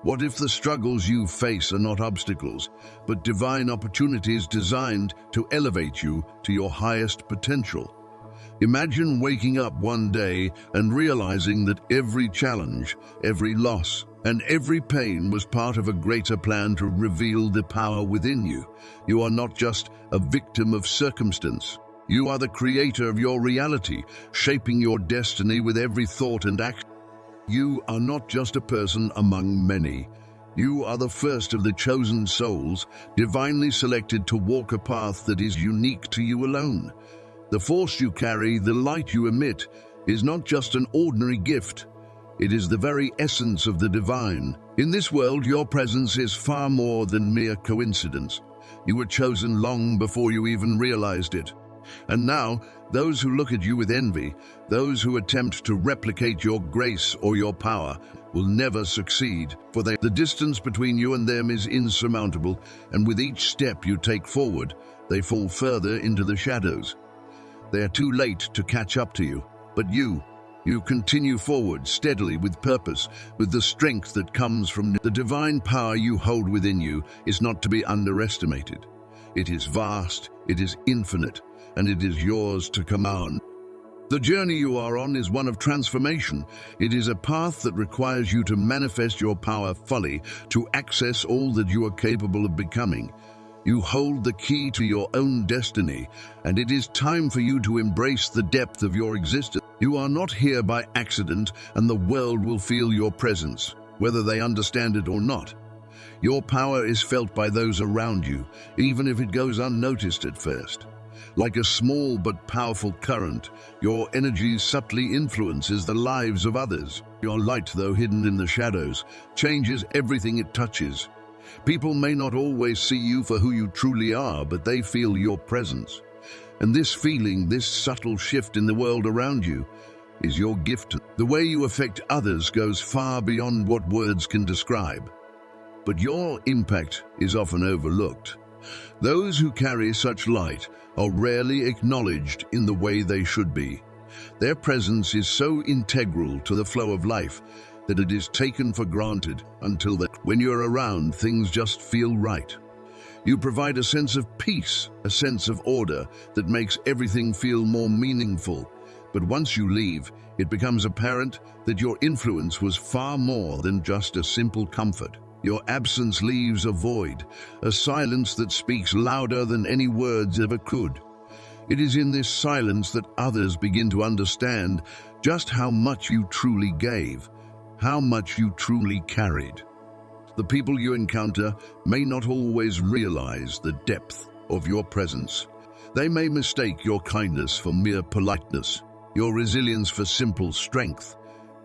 What if the struggles you face are not obstacles, but divine opportunities designed to elevate you to your highest potential? Imagine waking up one day and realizing that every challenge, every loss, and every pain was part of a greater plan to reveal the power within you. You are not just a victim of circumstance. You are the creator of your reality, shaping your destiny with every thought and action. You are not just a person among many. You are the first of the chosen souls, divinely selected to walk a path that is unique to you alone. The force you carry, the light you emit, is not just an ordinary gift. It is the very essence of the divine. In this world, your presence is far more than mere coincidence. You were chosen long before you even realized it. And now, those who look at you with envy, those who attempt to replicate your grace or your power, will never succeed, for the distance between you and them is insurmountable, and with each step you take forward, they fall further into the shadows. They are too late to catch up to you, but you continue forward steadily with purpose, with the strength that comes from the divine power you hold within you is not to be underestimated. It is vast, it is infinite, and it is yours to command. The journey you are on is one of transformation. It is a path that requires you to manifest your power fully, to access all that you are capable of becoming. You hold the key to your own destiny, and it is time for you to embrace the depth of your existence. You are not here by accident, and the world will feel your presence, whether they understand it or not. Your power is felt by those around you, even if it goes unnoticed at first. Like a small but powerful current, your energy subtly influences the lives of others. Your light, though hidden in the shadows, changes everything it touches. People may not always see you for who you truly are, but they feel your presence. And this feeling, this subtle shift in the world around you, is your gift. The way you affect others goes far beyond what words can describe. But your impact is often overlooked. Those who carry such light are rarely acknowledged in the way they should be. Their presence is so integral to the flow of life that it is taken for granted until when you're around, things just feel right. You provide a sense of peace, a sense of order that makes everything feel more meaningful. But once you leave, it becomes apparent that your influence was far more than just a simple comfort. Your absence leaves a void, a silence that speaks louder than any words ever could. It is in this silence that others begin to understand just how much you truly gave, how much you truly carried. The people you encounter may not always realize the depth of your presence. They may mistake your kindness for mere politeness, your resilience for simple strength.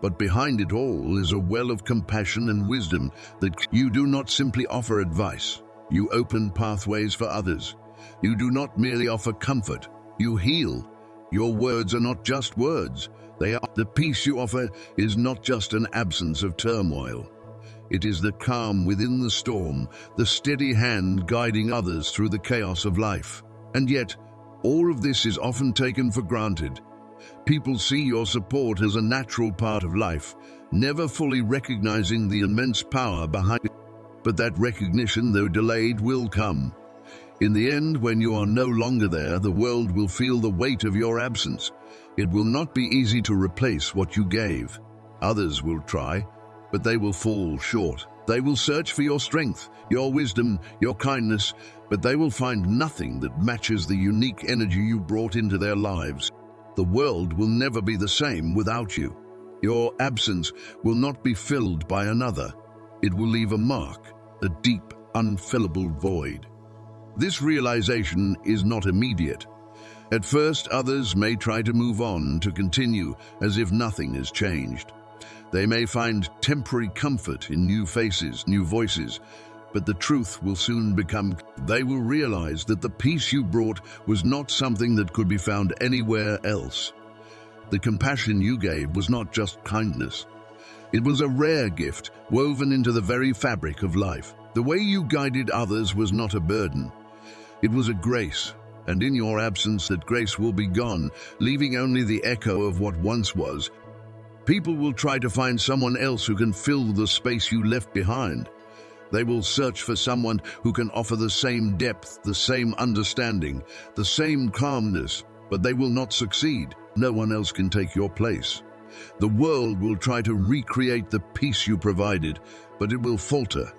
But behind it all is a well of compassion and wisdom that you do not simply offer advice. You open pathways for others. You do not merely offer comfort. You heal. Your words are not just words. The peace you offer is not just an absence of turmoil. It is the calm within the storm, the steady hand guiding others through the chaos of life. And yet, all of this is often taken for granted. People see your support as a natural part of life, never fully recognizing the immense power behind it. But that recognition, though delayed, will come. In the end, when you are no longer there, the world will feel the weight of your absence. It will not be easy to replace what you gave. Others will try, but they will fall short. They will search for your strength, your wisdom, your kindness, but they will find nothing that matches the unique energy you brought into their lives. The world will never be the same without you. Your absence will not be filled by another. It will leave a mark, a deep, unfillable void. This realization is not immediate. At first, others may try to move on, to continue as if nothing has changed. They may find temporary comfort in new faces, new voices, but the truth will soon become. They will realize that the peace you brought was not something that could be found anywhere else. The compassion you gave was not just kindness. It was a rare gift woven into the very fabric of life. The way you guided others was not a burden. It was a grace, and in your absence that grace will be gone, leaving only the echo of what once was. People will try to find someone else who can fill the space you left behind. They will search for someone who can offer the same depth, the same understanding, the same calmness, but they will not succeed. No one else can take your place. The world will try to recreate the peace you provided, but it will falter.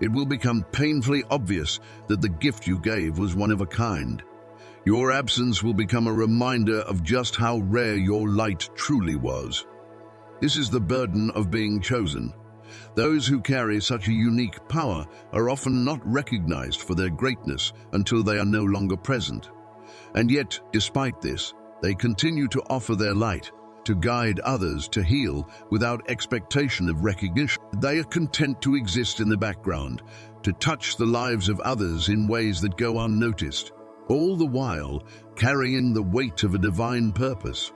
It will become painfully obvious that the gift you gave was one of a kind. Your absence will become a reminder of just how rare your light truly was. This is the burden of being chosen. Those who carry such a unique power are often not recognized for their greatness until they are no longer present. And yet, despite this, they continue to offer their light, to guide others, to heal without expectation of recognition. They are content to exist in the background, to touch the lives of others in ways that go unnoticed, all the while carrying the weight of a divine purpose.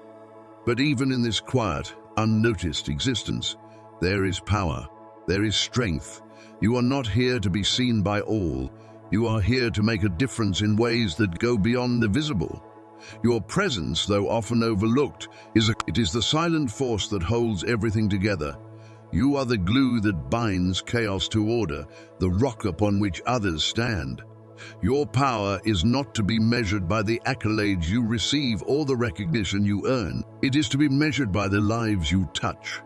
But even in this quiet, unnoticed existence, there is power, there is strength. You are not here to be seen by all. You are here to make a difference in ways that go beyond the visible. Your presence, though often overlooked, it is the silent force that holds everything together. You are the glue that binds chaos to order, the rock upon which others stand. Your power is not to be measured by the accolades you receive or the recognition you earn. It is to be measured by the lives you touch,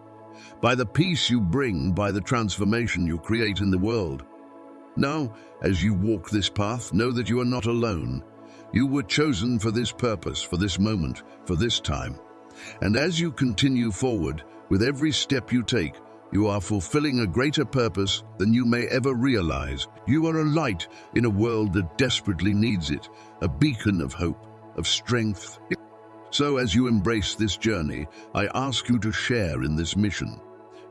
by the peace you bring, by the transformation you create in the world. Now, as you walk this path, know that you are not alone. You were chosen for this purpose, for this moment, for this time. And as you continue forward, with every step you take, you are fulfilling a greater purpose than you may ever realize. You are a light in a world that desperately needs it, a beacon of hope, of strength. So as you embrace this journey, I ask you to share in this mission.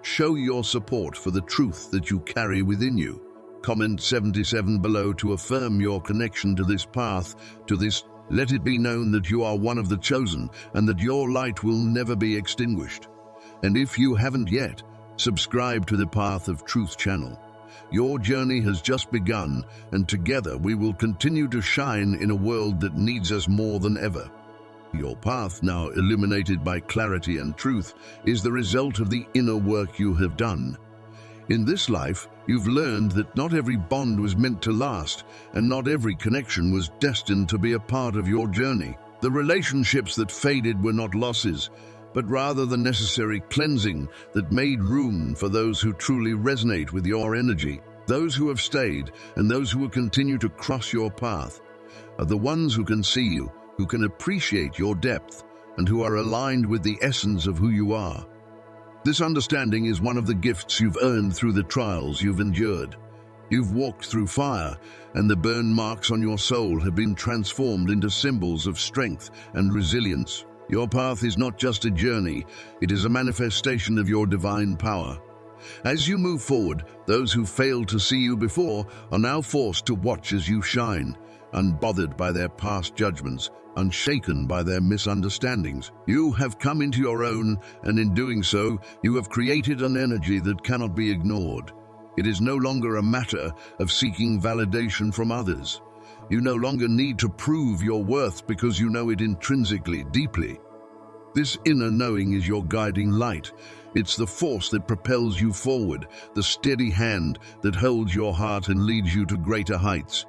Show your support for the truth that you carry within you. Comment 77 below to affirm your connection to this path, to this. Let it be known that you are one of the chosen and that your light will never be extinguished. And if you haven't yet, subscribe to the Path of Truth channel. Your journey has just begun, and together we will continue to shine in a world that needs us more than ever. Your path, now illuminated by clarity and truth, is the result of the inner work you have done. In this life, you've learned that not every bond was meant to last, and not every connection was destined to be a part of your journey. The relationships that faded were not losses, but rather the necessary cleansing that made room for those who truly resonate with your energy. Those who have stayed and those who will continue to cross your path are the ones who can see you, who can appreciate your depth, and who are aligned with the essence of who you are. This understanding is one of the gifts you've earned through the trials you've endured. You've walked through fire, and the burn marks on your soul have been transformed into symbols of strength and resilience. Your path is not just a journey, it is a manifestation of your divine power. As you move forward, those who failed to see you before are now forced to watch as you shine, unbothered by their past judgments, unshaken by their misunderstandings. You have come into your own, and in doing so, you have created an energy that cannot be ignored. It is no longer a matter of seeking validation from others. You no longer need to prove your worth because you know it intrinsically, deeply. This inner knowing is your guiding light. It's the force that propels you forward, the steady hand that holds your heart and leads you to greater heights.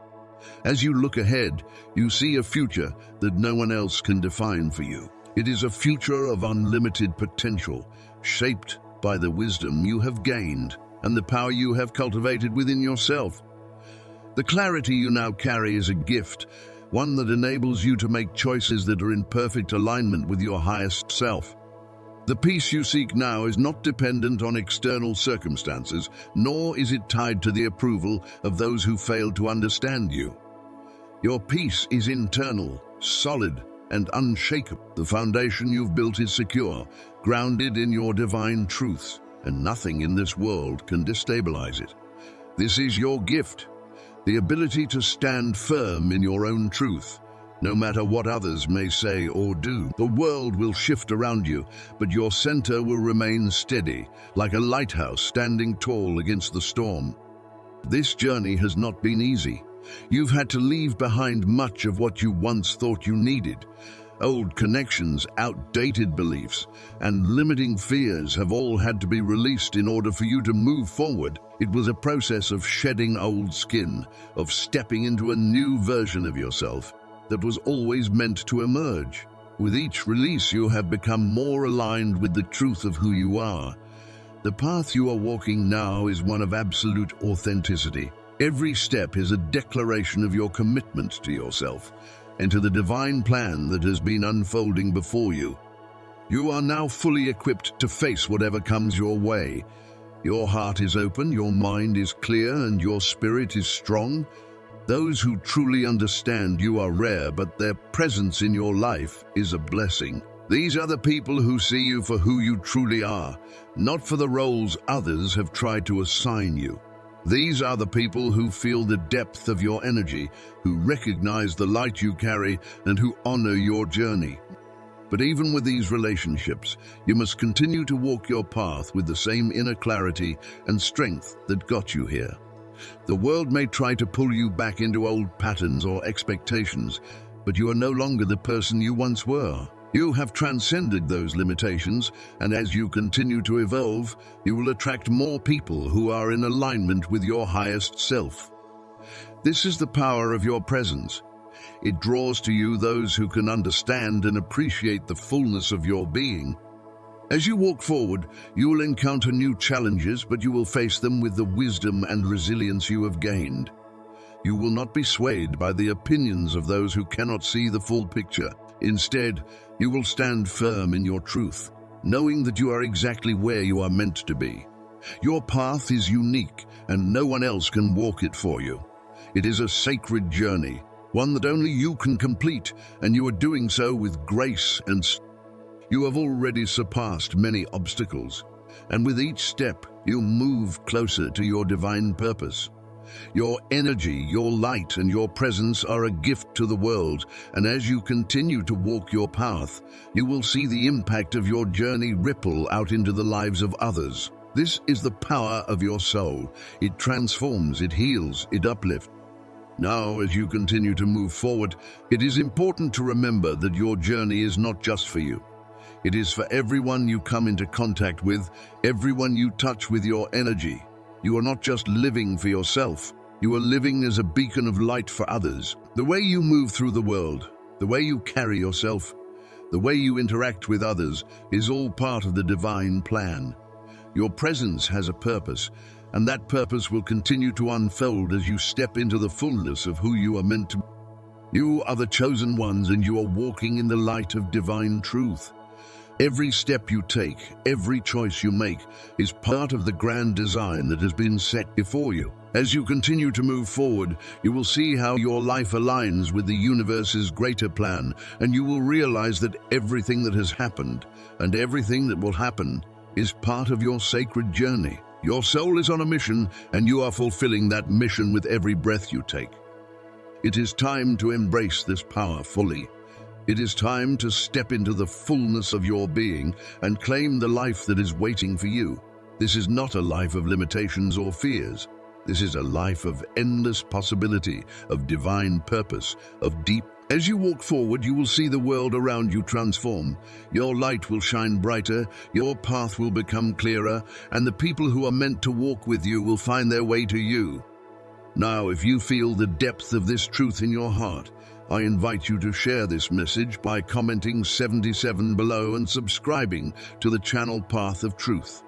As you look ahead, you see a future that no one else can define for you. It is a future of unlimited potential, shaped by the wisdom you have gained and the power you have cultivated within yourself. The clarity you now carry is a gift, one that enables you to make choices that are in perfect alignment with your highest self. The peace you seek now is not dependent on external circumstances, nor is it tied to the approval of those who failed to understand you. Your peace is internal, solid, and unshakable. The foundation you've built is secure, grounded in your divine truths, and nothing in this world can destabilize it. This is your gift, the ability to stand firm in your own truth, no matter what others may say or do. The world will shift around you, but your center will remain steady, like a lighthouse standing tall against the storm. This journey has not been easy. You've had to leave behind much of what you once thought you needed. Old connections, outdated beliefs, and limiting fears have all had to be released in order for you to move forward. It was a process of shedding old skin, of stepping into a new version of yourself that was always meant to emerge. With each release, you have become more aligned with the truth of who you are. The path you are walking now is one of absolute authenticity. Every step is a declaration of your commitment to yourself and to the divine plan that has been unfolding before you. You are now fully equipped to face whatever comes your way. Your heart is open, your mind is clear, and your spirit is strong. Those who truly understand you are rare, but their presence in your life is a blessing. These are the people who see you for who you truly are, not for the roles others have tried to assign you. These are the people who feel the depth of your energy, who recognize the light you carry, and who honor your journey. But even with these relationships, you must continue to walk your path with the same inner clarity and strength that got you here. The world may try to pull you back into old patterns or expectations, but you are no longer the person you once were. You have transcended those limitations, and as you continue to evolve, you will attract more people who are in alignment with your highest self. This is the power of your presence. It draws to you those who can understand and appreciate the fullness of your being. As you walk forward, you will encounter new challenges, but you will face them with the wisdom and resilience you have gained. You will not be swayed by the opinions of those who cannot see the full picture. Instead, you will stand firm in your truth, knowing that you are exactly where you are meant to be. Your path is unique, and no one else can walk it for you. It is a sacred journey, one that only you can complete, and you are doing so with grace and strength. You have already surpassed many obstacles, and with each step, you move closer to your divine purpose. Your energy, your light, and your presence are a gift to the world, and as you continue to walk your path, you will see the impact of your journey ripple out into the lives of others. This is the power of your soul. It transforms, it heals, it uplifts. Now, as you continue to move forward, it is important to remember that your journey is not just for you. It is for everyone you come into contact with, everyone you touch with your energy. You are not just living for yourself, you are living as a beacon of light for others. The way you move through the world, the way you carry yourself, the way you interact with others is all part of the divine plan. Your presence has a purpose, and that purpose will continue to unfold as you step into the fullness of who you are meant to be. You are the chosen ones, and you are walking in the light of divine truth. Every step you take, every choice you make, is part of the grand design that has been set before you. As you continue to move forward, you will see how your life aligns with the universe's greater plan, and you will realize that everything that has happened and everything that will happen is part of your sacred journey. Your soul is on a mission, and you are fulfilling that mission with every breath you take. It is time to embrace this power fully. It is time to step into the fullness of your being and claim the life that is waiting for you. This is not a life of limitations or fears. This is a life of endless possibility, of divine purpose, of deep. As you walk forward, you will see the world around you transform. Your light will shine brighter, your path will become clearer, and the people who are meant to walk with you will find their way to you. Now, if you feel the depth of this truth in your heart, I invite you to share this message by commenting 77 below and subscribing to the channel Path of Truth.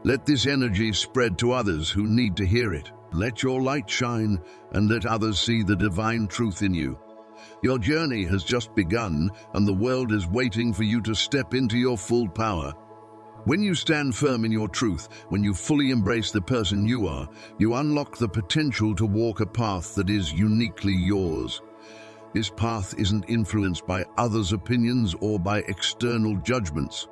Let this energy spread to others who need to hear it. Let your light shine and let others see the divine truth in you. Your journey has just begun, and the world is waiting for you to step into your full power. When you stand firm in your truth, when you fully embrace the person you are, you unlock the potential to walk a path that is uniquely yours. This path isn't influenced by others' opinions or by external judgments.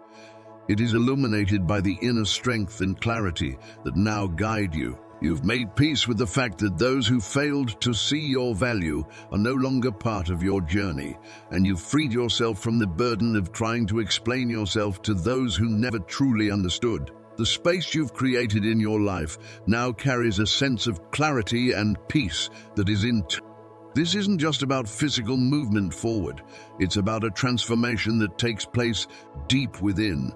It is illuminated by the inner strength and clarity that now guide you. You've made peace with the fact that those who failed to see your value are no longer part of your journey, and you've freed yourself from the burden of trying to explain yourself to those who never truly understood. The space you've created in your life now carries a sense of clarity and peace that is This isn't just about physical movement forward. It's about a transformation that takes place deep within.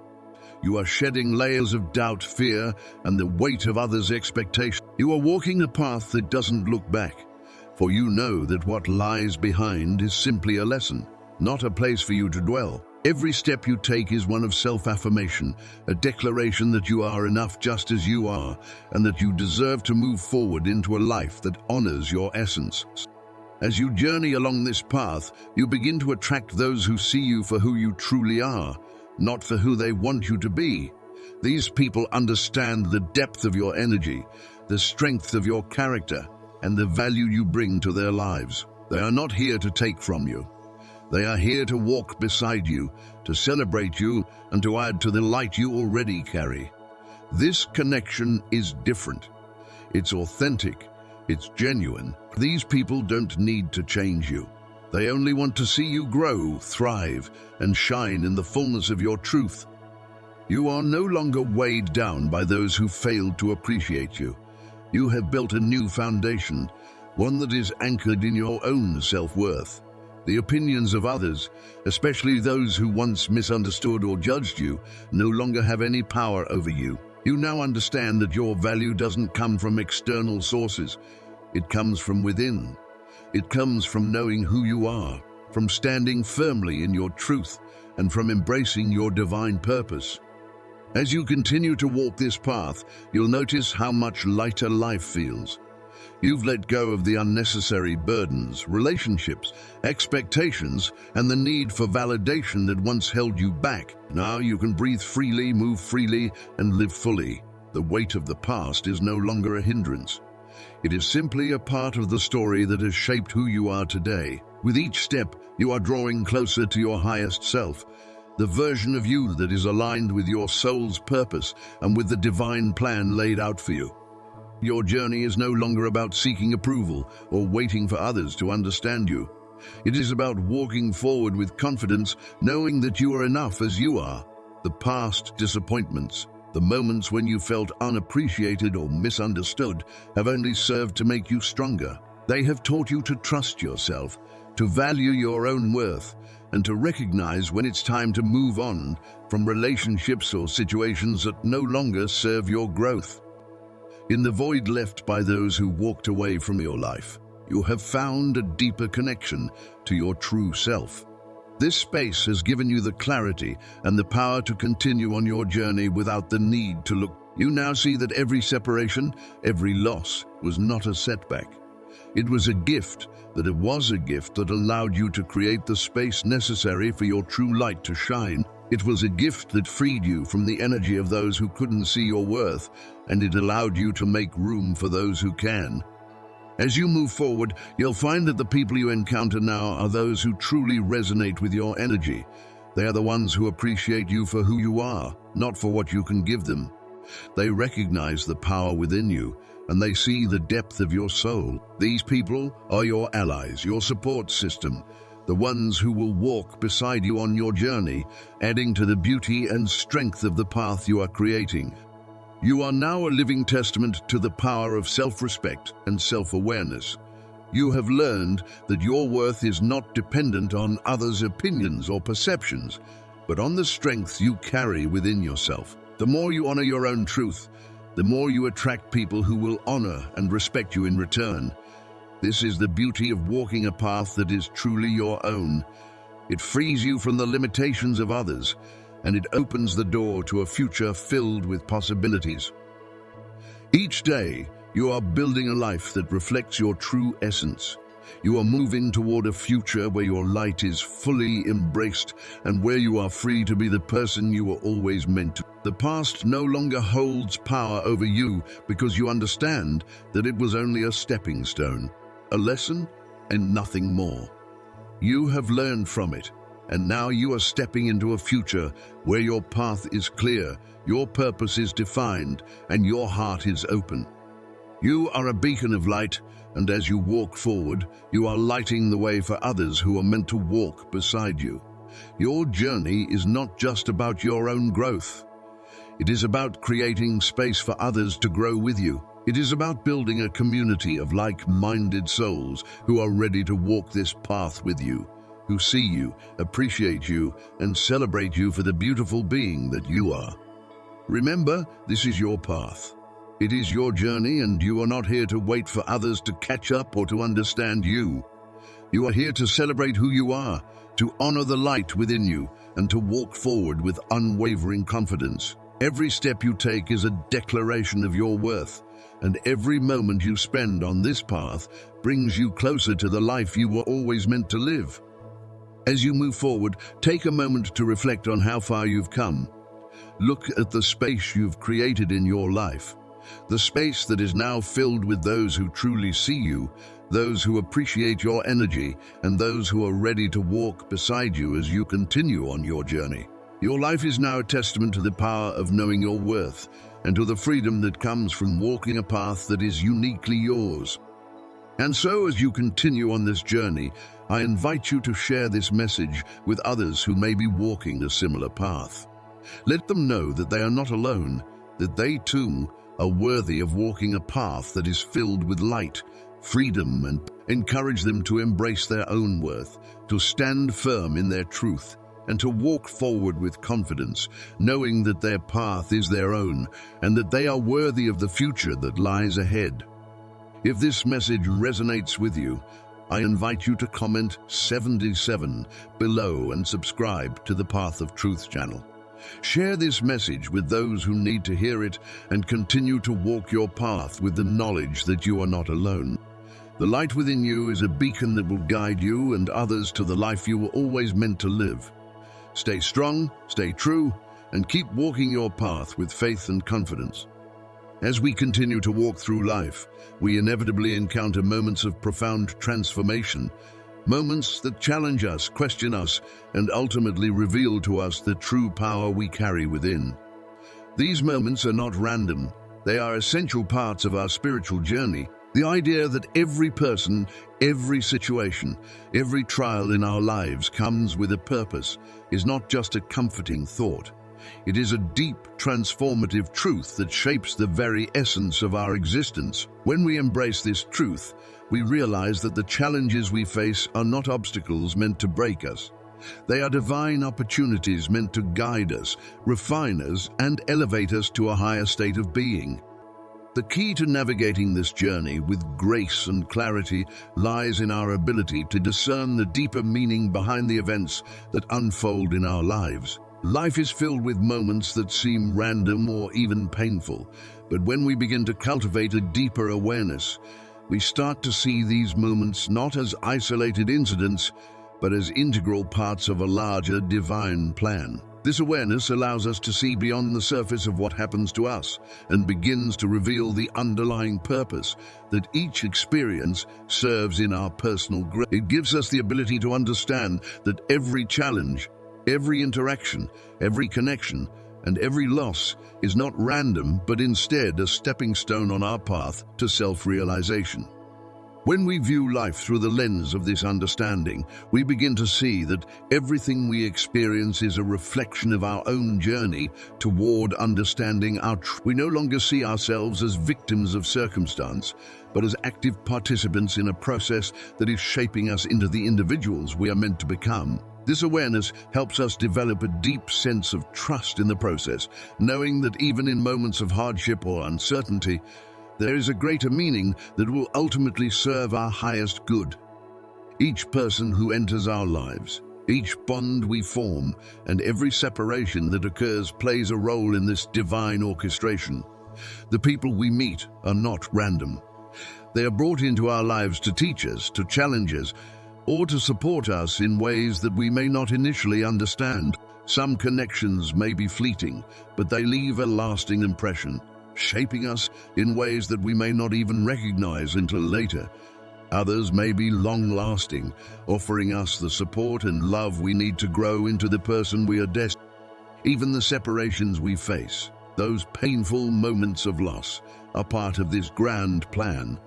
You are shedding layers of doubt, fear, and the weight of others' expectations. You are walking a path that doesn't look back, for you know that what lies behind is simply a lesson, not a place for you to dwell. Every step you take is one of self-affirmation, a declaration that you are enough just as you are, and that you deserve to move forward into a life that honors your essence. As you journey along this path, you begin to attract those who see you for who you truly are, not for who they want you to be. These people understand the depth of your energy, the strength of your character, and the value you bring to their lives. They are not here to take from you. They are here to walk beside you, to celebrate you, and to add to the light you already carry. This connection is different. It's authentic. It's genuine. These people don't need to change you. They only want to see you grow, thrive, and shine in the fullness of your truth. You are no longer weighed down by those who failed to appreciate you. You have built a new foundation, one that is anchored in your own self-worth. The opinions of others, especially those who once misunderstood or judged you, no longer have any power over you. You now understand that your value doesn't come from external sources. It comes from within. It comes from knowing who you are, from standing firmly in your truth, and from embracing your divine purpose. As you continue to walk this path, you'll notice how much lighter life feels. You've let go of the unnecessary burdens, relationships, expectations, and the need for validation that once held you back. Now you can breathe freely, move freely, and live fully. The weight of the past is no longer a hindrance. It is simply a part of the story that has shaped who you are today. With each step, you are drawing closer to your highest self, the version of you that is aligned with your soul's purpose and with the divine plan laid out for you. Your journey is no longer about seeking approval or waiting for others to understand you. It is about walking forward with confidence, knowing that you are enough as you are. The past disappointments, the moments when you felt unappreciated or misunderstood, have only served to make you stronger. They have taught you to trust yourself, to value your own worth, and to recognize when it's time to move on from relationships or situations that no longer serve your growth. In the void left by those who walked away from your life, you have found a deeper connection to your true self. This space has given you the clarity and the power to continue on your journey without the need to look. You now see that every separation, every loss, was not a setback. It was a gift that allowed you to create the space necessary for your true light to shine. It was a gift that freed you from the energy of those who couldn't see your worth, and it allowed you to make room for those who can. As you move forward, you'll find that the people you encounter now are those who truly resonate with your energy. They are the ones who appreciate you for who you are, not for what you can give them. They recognize the power within you, and they see the depth of your soul. These people are your allies, your support system, the ones who will walk beside you on your journey, adding to the beauty and strength of the path you are creating. You are now a living testament to the power of self-respect and self-awareness. You have learned that your worth is not dependent on others' opinions or perceptions, but on the strength you carry within yourself. The more you honor your own truth, the more you attract people who will honor and respect you in return. This is the beauty of walking a path that is truly your own. It frees you from the limitations of others, and it opens the door to a future filled with possibilities. Each day, you are building a life that reflects your true essence. You are moving toward a future where your light is fully embraced and where you are free to be the person you were always meant to. The past no longer holds power over you because you understand that it was only a stepping stone, a lesson, and nothing more. You have learned from it, and now you are stepping into a future where your path is clear, your purpose is defined, and your heart is open. You are a beacon of light, and as you walk forward, you are lighting the way for others who are meant to walk beside you. Your journey is not just about your own growth. It is about creating space for others to grow with you. It is about building a community of like-minded souls who are ready to walk this path with you, who see you, appreciate you, and celebrate you for the beautiful being that you are. Remember, this is your path. It is your journey, and you are not here to wait for others to catch up or to understand you. You are here to celebrate who you are, to honor the light within you, and to walk forward with unwavering confidence. Every step you take is a declaration of your worth, and every moment you spend on this path brings you closer to the life you were always meant to live. As you move forward, take a moment to reflect on how far you've come. Look at the space you've created in your life, the space that is now filled with those who truly see you, those who appreciate your energy, and those who are ready to walk beside you as you continue on your journey. Your life is now a testament to the power of knowing your worth and to the freedom that comes from walking a path that is uniquely yours. And so, as you continue on this journey, I invite you to share this message with others who may be walking a similar path. Let them know that they are not alone, that they too are worthy of walking a path that is filled with light, freedom, and encourage them to embrace their own worth, to stand firm in their truth, and to walk forward with confidence, knowing that their path is their own and that they are worthy of the future that lies ahead. If this message resonates with you, I invite you to comment 77 below and subscribe to the Path of Truth channel. Share this message with those who need to hear it and continue to walk your path with the knowledge that you are not alone. The light within you is a beacon that will guide you and others to the life you were always meant to live. Stay strong, stay true, and keep walking your path with faith and confidence. As we continue to walk through life, we inevitably encounter moments of profound transformation, moments that challenge us, question us, and ultimately reveal to us the true power we carry within. These moments are not random. They are essential parts of our spiritual journey. The idea that every person, every situation, every trial in our lives comes with a purpose is not just a comforting thought. It is a deep, transformative truth that shapes the very essence of our existence. When we embrace this truth, we realize that the challenges we face are not obstacles meant to break us. They are divine opportunities meant to guide us, refine us, and elevate us to a higher state of being. The key to navigating this journey with grace and clarity lies in our ability to discern the deeper meaning behind the events that unfold in our lives. Life is filled with moments that seem random or even painful, but when we begin to cultivate a deeper awareness, we start to see these moments not as isolated incidents, but as integral parts of a larger divine plan. This awareness allows us to see beyond the surface of what happens to us and begins to reveal the underlying purpose that each experience serves in our personal growth. It gives us the ability to understand that every challenge, every interaction, every connection, and every loss is not random, but instead a stepping stone on our path to self-realization. When we view life through the lens of this understanding, we begin to see that everything we experience is a reflection of our own journey toward understanding our truth. We no longer see ourselves as victims of circumstance, but as active participants in a process that is shaping us into the individuals we are meant to become. This awareness helps us develop a deep sense of trust in the process, knowing that even in moments of hardship or uncertainty, there is a greater meaning that will ultimately serve our highest good. Each person who enters our lives, each bond we form, and every separation that occurs plays a role in this divine orchestration. The people we meet are not random. They are brought into our lives to teach us, to challenge us, or to support us in ways that we may not initially understand. Some connections may be fleeting, but they leave a lasting impression, shaping us in ways that we may not even recognize until later. Others may be long-lasting, offering us the support and love we need to grow into the person we are destined. Even the separations we face, those painful moments of loss, are part of this grand plan.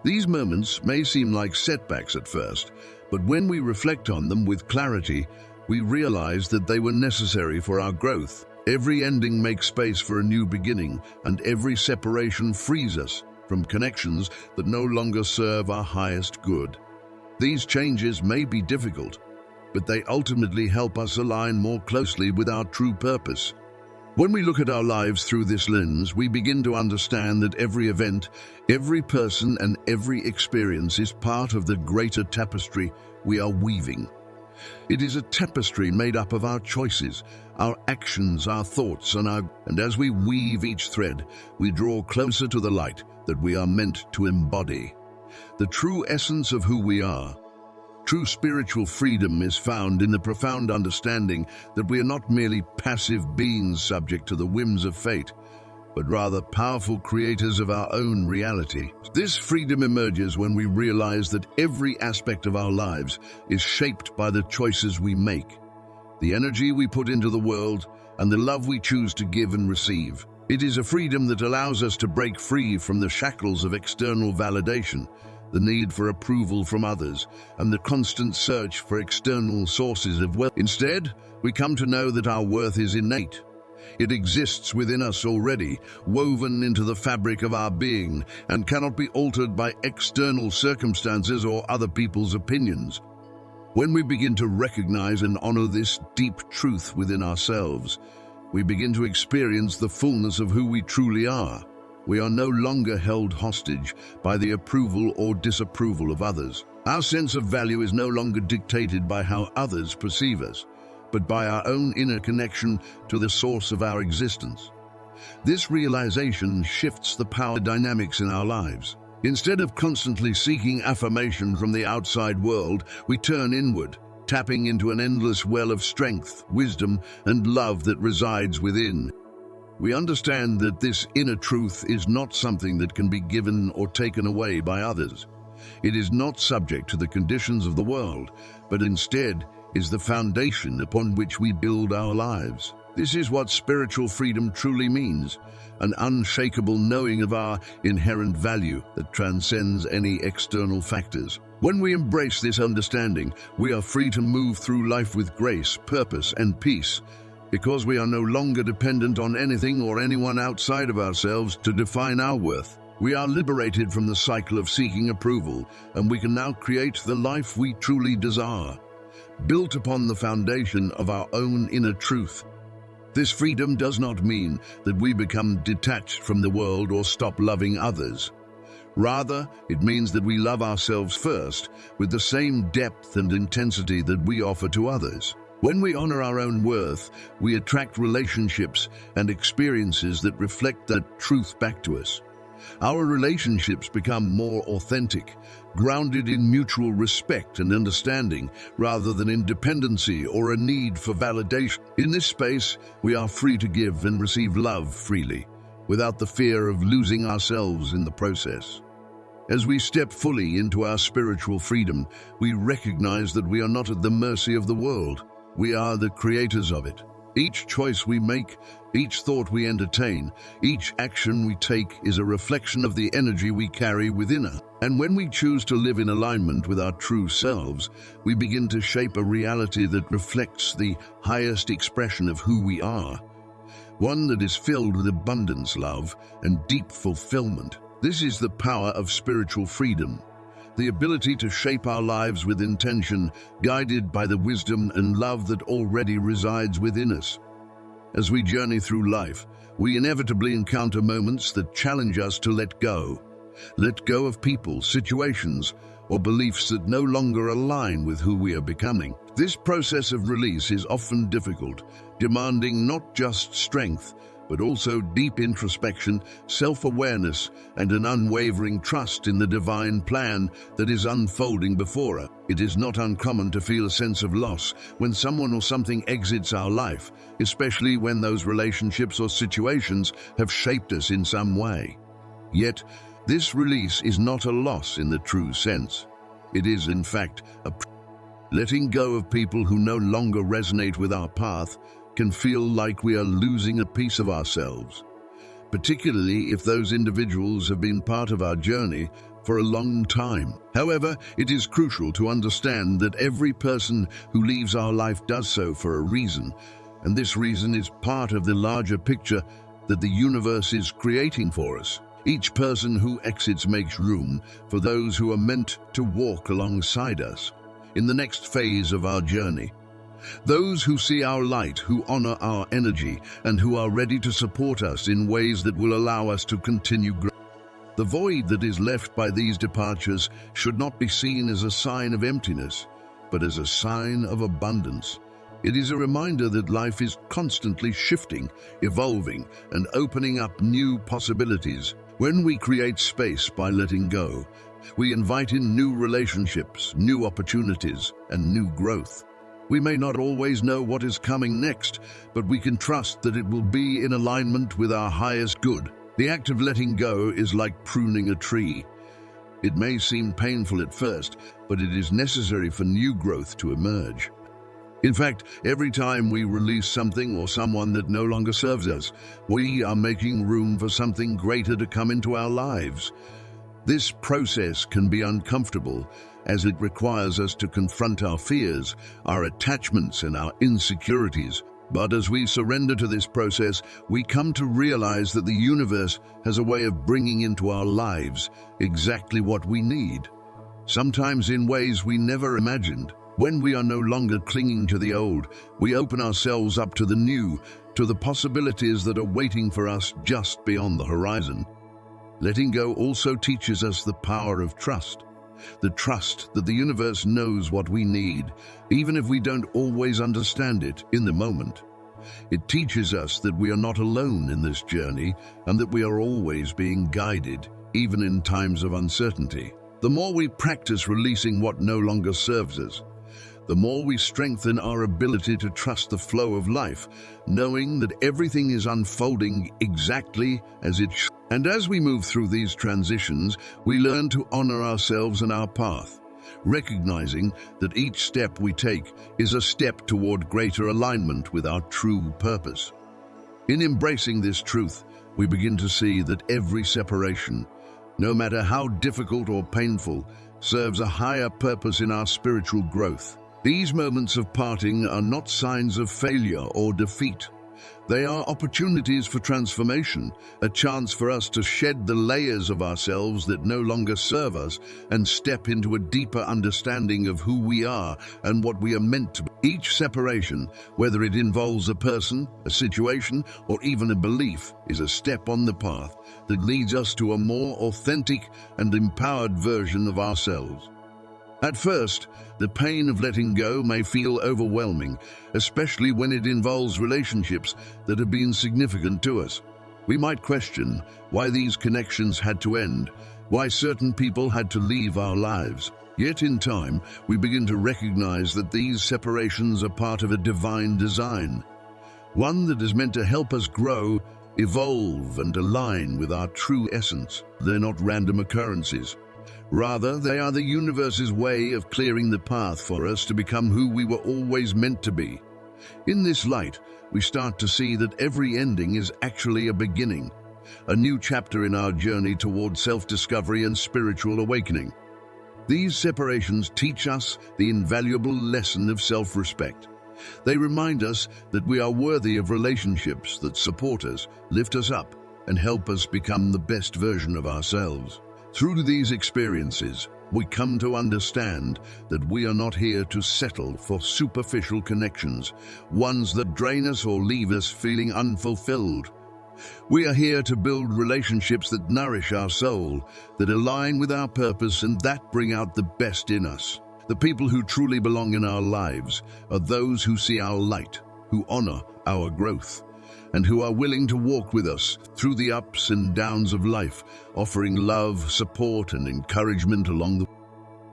These moments may seem like setbacks at first, but when we reflect on them with clarity, we realize that they were necessary for our growth. Every ending makes space for a new beginning, and every separation frees us from connections that no longer serve our highest good. These changes may be difficult, but they ultimately help us align more closely with our true purpose. When we look at our lives through this lens, we begin to understand that every event, every person, and every experience is part of the greater tapestry we are weaving. It is a tapestry made up of our choices, our actions, our thoughts, and as we weave each thread, we draw closer to the light that we are meant to embody. The true essence of who we are. True spiritual freedom is found in the profound understanding that we are not merely passive beings subject to the whims of fate, but rather powerful creators of our own reality. This freedom emerges when we realize that every aspect of our lives is shaped by the choices we make, the energy we put into the world, and the love we choose to give and receive. It is a freedom that allows us to break free from the shackles of external validation, the need for approval from others, and the constant search for external sources of wealth. Instead, we come to know that our worth is innate. It exists within us already, woven into the fabric of our being, and cannot be altered by external circumstances or other people's opinions. When we begin to recognize and honor this deep truth within ourselves, we begin to experience the fullness of who we truly are. We are no longer held hostage by the approval or disapproval of others. Our sense of value is no longer dictated by how others perceive us, but by our own inner connection to the source of our existence. This realization shifts the power dynamics in our lives. Instead of constantly seeking affirmation from the outside world, we turn inward, tapping into an endless well of strength, wisdom, and love that resides within. We understand that this inner truth is not something that can be given or taken away by others. It is not subject to the conditions of the world, but instead is the foundation upon which we build our lives. This is what spiritual freedom truly means, an unshakable knowing of our inherent value that transcends any external factors. When we embrace this understanding, we are free to move through life with grace, purpose, and peace, because we are no longer dependent on anything or anyone outside of ourselves to define our worth. We are liberated from the cycle of seeking approval, and we can now create the life we truly desire, built upon the foundation of our own inner truth. This freedom does not mean that we become detached from the world or stop loving others. Rather, it means that we love ourselves first with the same depth and intensity that we offer to others. When we honor our own worth, we attract relationships and experiences that reflect that truth back to us. Our relationships become more authentic, grounded in mutual respect and understanding, rather than in dependency or a need for validation. In this space, we are free to give and receive love freely, without the fear of losing ourselves in the process. As we step fully into our spiritual freedom, we recognize that we are not at the mercy of the world. We are the creators of it. Each choice we make, each thought we entertain, each action we take is a reflection of the energy we carry within us. And when we choose to live in alignment with our true selves, we begin to shape a reality that reflects the highest expression of who we are, one that is filled with abundance, love, and deep fulfillment. This is the power of spiritual freedom, the ability to shape our lives with intention, guided by the wisdom and love that already resides within us. As we journey through life, we inevitably encounter moments that challenge us to let go of people, situations, or beliefs that no longer align with who we are becoming. This process of release is often difficult, demanding not just strength, but also deep introspection, self-awareness, and an unwavering trust in the divine plan that is unfolding before us. It is not uncommon to feel a sense of loss when someone or something exits our life, especially when those relationships or situations have shaped us in some way. Yet, this release is not a loss in the true sense. It is, in fact, letting go of people who no longer resonate with our path can feel like we are losing a piece of ourselves, particularly if those individuals have been part of our journey for a long time. However, it is crucial to understand that every person who leaves our life does so for a reason, And this reason is part of the larger picture that the universe is creating for us. Each person who exits makes room for those who are meant to walk alongside us in the next phase of our journey. Those who see our light, who honor our energy, and who are ready to support us in ways that will allow us to continue growing. The void that is left by these departures should not be seen as a sign of emptiness, but as a sign of abundance. It is a reminder that life is constantly shifting, evolving, and opening up new possibilities. When we create space by letting go, we invite in new relationships, new opportunities, and new growth. We may not always know what is coming next, but we can trust that it will be in alignment with our highest good. The act of letting go is like pruning a tree. It may seem painful at first, but it is necessary for new growth to emerge. In fact, every time we release something or someone that no longer serves us, we are making room for something greater to come into our lives. This process can be uncomfortable, as it requires us to confront our fears, our attachments, and our insecurities. But as we surrender to this process, we come to realize that the universe has a way of bringing into our lives exactly what we need, sometimes in ways we never imagined. When we are no longer clinging to the old, we open ourselves up to the new, to the possibilities that are waiting for us just beyond the horizon. Letting go also teaches us the power of trust. The trust that the universe knows what we need, even if we don't always understand it in the moment. It teaches us that we are not alone in this journey and that we are always being guided, even in times of uncertainty. The more we practice releasing what no longer serves us, the more we strengthen our ability to trust the flow of life, knowing that everything is unfolding exactly as it should. And as we move through these transitions, we learn to honor ourselves and our path, recognizing that each step we take is a step toward greater alignment with our true purpose. In embracing this truth, we begin to see that every separation, no matter how difficult or painful, serves a higher purpose in our spiritual growth. These moments of parting are not signs of failure or defeat. They are opportunities for transformation, a chance for us to shed the layers of ourselves that no longer serve us and step into a deeper understanding of who we are and what we are meant to be. Each separation, whether it involves a person, a situation, or even a belief, is a step on the path that leads us to a more authentic and empowered version of ourselves. At first, the pain of letting go may feel overwhelming, especially when it involves relationships that have been significant to us. We might question why these connections had to end, why certain people had to leave our lives. Yet in time, we begin to recognize that these separations are part of a divine design, one that is meant to help us grow, evolve, and align with our true essence. They're not random occurrences. Rather, they are the universe's way of clearing the path for us to become who we were always meant to be. In this light, we start to see that every ending is actually a beginning, a new chapter in our journey toward self-discovery and spiritual awakening. These separations teach us the invaluable lesson of self-respect. They remind us that we are worthy of relationships that support us, lift us up, and help us become the best version of ourselves. Through these experiences, we come to understand that we are not here to settle for superficial connections, ones that drain us or leave us feeling unfulfilled. We are here to build relationships that nourish our soul, that align with our purpose, and that bring out the best in us. The people who truly belong in our lives are those who see our light, who honor our growth, and who are willing to walk with us through the ups and downs of life, offering love, support, and encouragement along the way.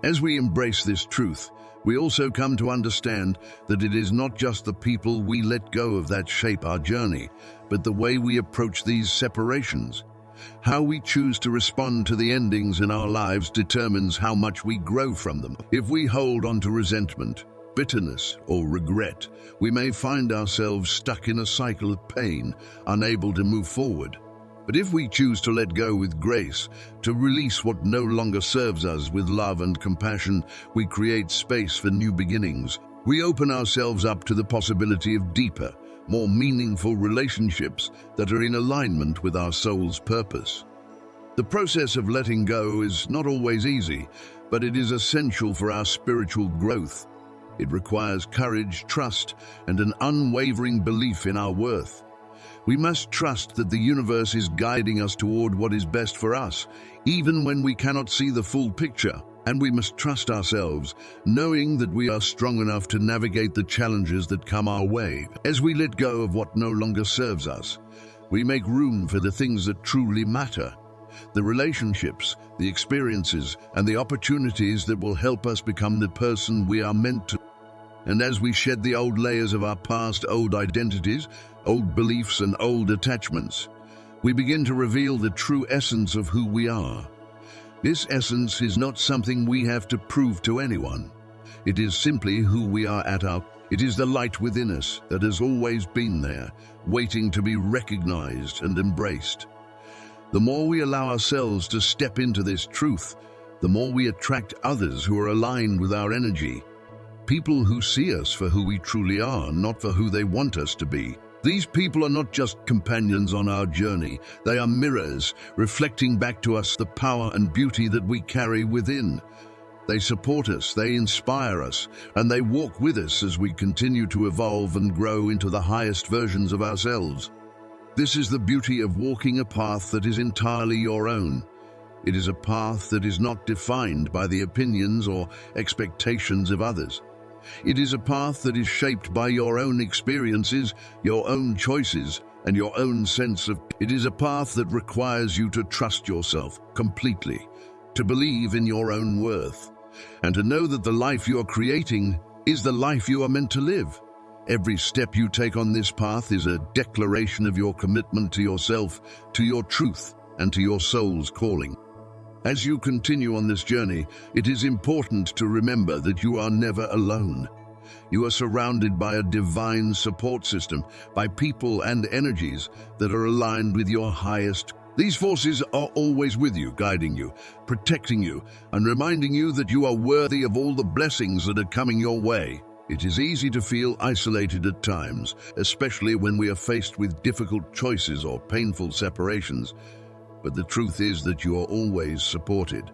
As we embrace this truth, we also come to understand that it is not just the people we let go of that shape our journey, but the way we approach these separations. How we choose to respond to the endings in our lives determines how much we grow from them. If we hold on to resentment, bitterness, or regret, we may find ourselves stuck in a cycle of pain, unable to move forward. But if we choose to let go with grace, to release what no longer serves us with love and compassion, we create space for new beginnings. We open ourselves up to the possibility of deeper, more meaningful relationships that are in alignment with our soul's purpose. The process of letting go is not always easy, but it is essential for our spiritual growth. It requires courage, trust, and an unwavering belief in our worth. We must trust that the universe is guiding us toward what is best for us, even when we cannot see the full picture. And we must trust ourselves, knowing that we are strong enough to navigate the challenges that come our way. As we let go of what no longer serves us, we make room for the things that truly matter. The relationships, the experiences, and the opportunities that will help us become the person we are meant to. And as we shed the old layers of our past, old identities, old beliefs, and old attachments, we begin to reveal the true essence of who we are. This essence is not something we have to prove to anyone. It is simply who we are at our core. It is the light within us that has always been there, waiting to be recognized and embraced. The more we allow ourselves to step into this truth, the more we attract others who are aligned with our energy. People who see us for who we truly are, not for who they want us to be. These people are not just companions on our journey. They are mirrors, reflecting back to us the power and beauty that we carry within. They support us, they inspire us, and they walk with us as we continue to evolve and grow into the highest versions of ourselves. This is the beauty of walking a path that is entirely your own. It is a path that is not defined by the opinions or expectations of others. It is a path that is shaped by your own experiences, your own choices, and your own sense of... It is a path that requires you to trust yourself completely, to believe in your own worth, and to know that the life you are creating is the life you are meant to live. Every step you take on this path is a declaration of your commitment to yourself, to your truth, and to your soul's calling. As you continue on this journey, it is important to remember that you are never alone. You are surrounded by a divine support system, by people and energies that are aligned with your highest. These forces are always with you, guiding you, protecting you, and reminding you that you are worthy of all the blessings that are coming your way. It is easy to feel isolated at times, especially when we are faced with difficult choices or painful separations. But the truth is that you are always supported.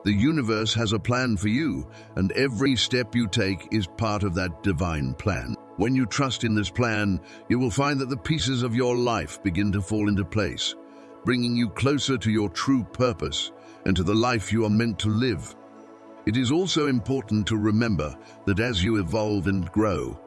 The universe has a plan for you, and every step you take is part of that divine plan. When you trust in this plan, you will find that the pieces of your life begin to fall into place, bringing you closer to your true purpose and to the life you are meant to live. It is also important to remember that as you evolve and grow,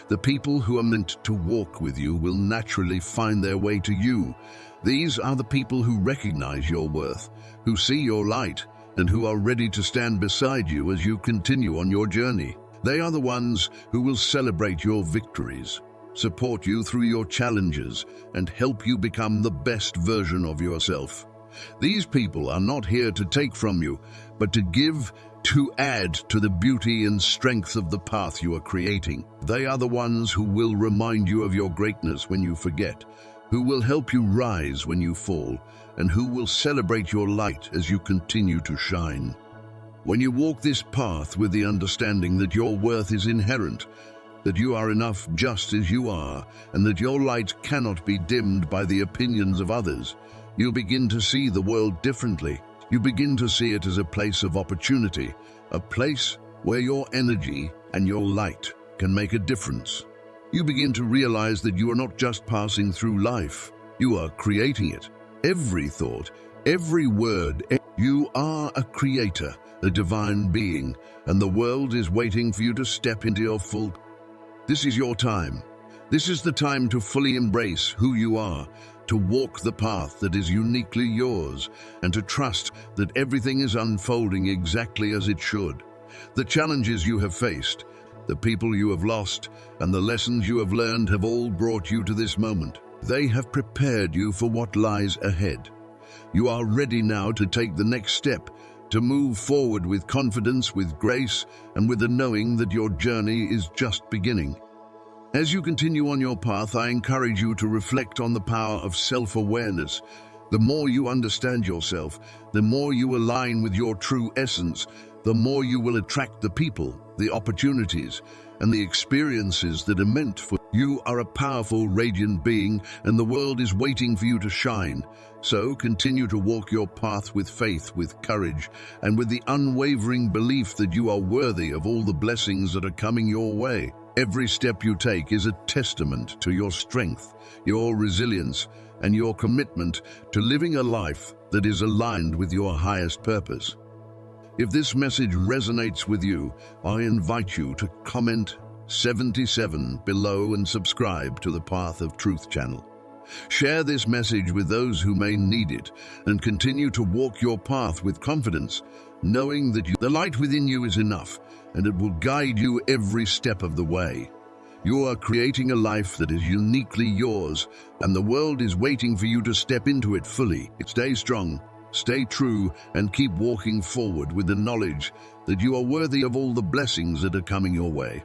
the people who are meant to walk with you will naturally find their way to you. These are the people who recognize your worth, who see your light, and who are ready to stand beside you as you continue on your journey. They are the ones who will celebrate your victories, support you through your challenges, and help you become the best version of yourself. These people are not here to take from you, but to give, to add to the beauty and strength of the path you are creating. They are the ones who will remind you of your greatness when you forget, who will help you rise when you fall, and who will celebrate your light as you continue to shine. When you walk this path with the understanding that your worth is inherent, that you are enough just as you are, and that your light cannot be dimmed by the opinions of others, you begin to see the world differently. You begin to see it as a place of opportunity, a place where your energy and your light can make a difference. You begin to realize that you are not just passing through life, you are creating it. Every thought, every word, you are a creator, a divine being, and the world is waiting for you to step into your full. This is your time. This is the time to fully embrace who you are, to walk the path that is uniquely yours, and to trust that everything is unfolding exactly as it should. The challenges you have faced, the people you have lost, and the lessons you have learned have all brought you to this moment. They have prepared you for what lies ahead. You are ready now to take the next step, to move forward with confidence, with grace, and with the knowing that your journey is just beginning. As you continue on your path, I encourage you to reflect on the power of self-awareness. The more you understand yourself, the more you align with your true essence, the more you will attract the people, the opportunities, and the experiences that are meant for you. You are a powerful, radiant being, and the world is waiting for you to shine. So continue to walk your path with faith, with courage, and with the unwavering belief that you are worthy of all the blessings that are coming your way. Every step you take is a testament to your strength, your resilience, and your commitment to living a life that is aligned with your highest purpose. If this message resonates with you, I invite you to comment 77 below and subscribe to the Path of Truth channel. Share this message with those who may need it, and continue to walk your path with confidence, knowing that the light within you is enough, and it will guide you every step of the way. You are creating a life that is uniquely yours, and the world is waiting for you to step into it fully. Stay strong, stay true, and keep walking forward with the knowledge that you are worthy of all the blessings that are coming your way.